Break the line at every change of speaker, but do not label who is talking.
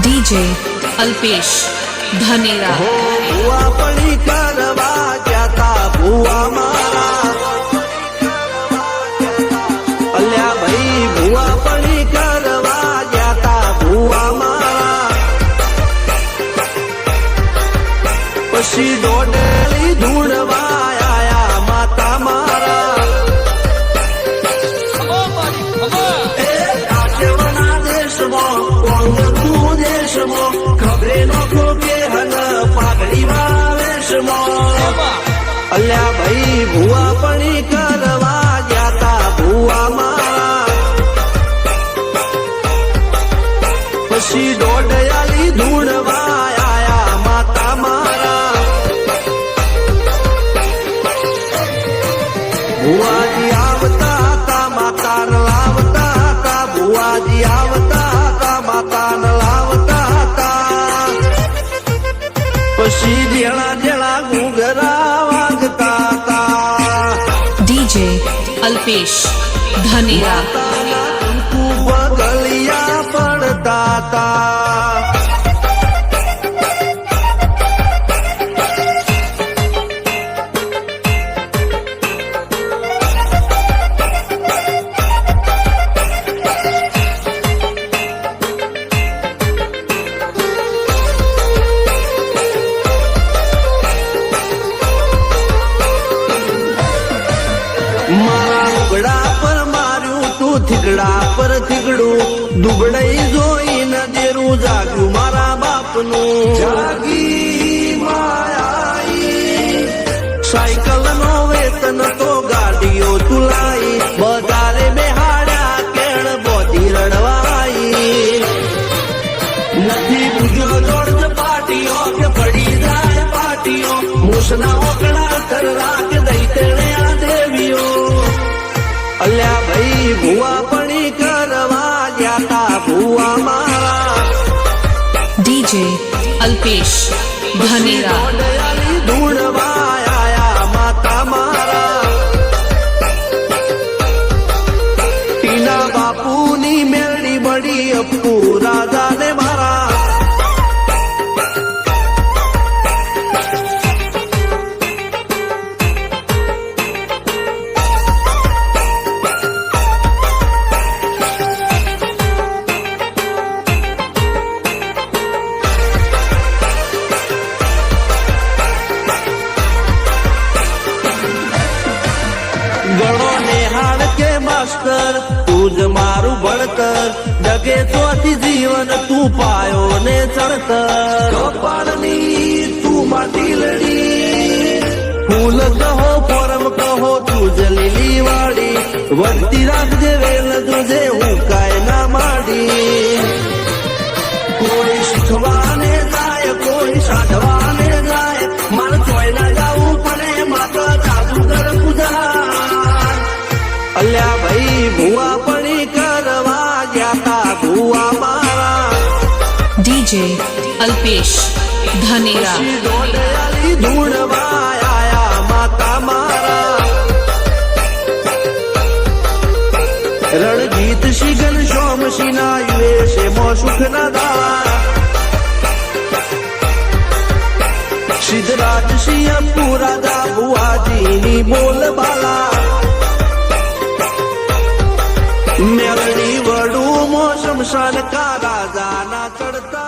DJ Alpesh Dhanera
भुआ पड़ी करवा जाता भुआ मारा अल्या भाई भुआ पड़ी करवा जाता भुआ मारा पशी डोडेली ढूंढवा आया माता मारा देश में देश में खबरे नो के हन पागड़ी वेश में अल्या भाई भुआ पड़ी करवा जाता भुआ मारा पशी डोडयाली ढूंढवा आया माता मारा भुआ जी आवता था माता न लावता था भुआ जी आवता था माता न लावता था पशी जेड़ा जेड़ा घूंघरा वागता था
डीजे अल्पेश धनेरा
तू बगलिया पड़ता था मारा लुगड़ा पर मारू तू थिगड़ा पर थिगड़ू दुबड़ई जोई न देरू जाग्यू मारा बापनू जागी मायाई साइकिल नो वेतन तो गाड़ियो चुलाई बजारे में हाड़ा केण बोधी रड़वाई नदी बुझो जोड़ पाटियो के पड़ी जाए पाटियो मुसना ओकड़ा कर राख दई तेने देवियो अल्या भाई भुआ पड़ी करवा जाता भुआ मारा
डीजे अल्पेश धनेरा
ढूंढवा आया माता मारा टीना बापू नी मेरी बड़ी अप्पू राजा ने मारा गणो निहाळ के मास्टर तुझ मारू भणतर जगे ચોથી જીવન તું પાયો ને ચણતર કપાળની તું માટીલડી ફૂલ કહો ફોરમ કહો તુજ લીલી વાડી વળતી રાખજે વેલ તુજે હું કાય ના માડી કોઈ શીખવાને જાય કોઈ સાધવાને જાય મારે ચોય ના જાવું પડે માતા જાદુગર પૂજા अल्या भाई भुआ पड़ी करवा जाता भुआ मारा
डीजे अल्पेश धनेरा
डोडयाली ढूंढवा आया माता मारा रणजीत शिगन शोम सिना युवेश मो सुख न दारा सिद्धराज सिंह पूरा दा भुआ जी नी बोल बाला मेलडी वडू मो शमशान का राजा ना चढ़ता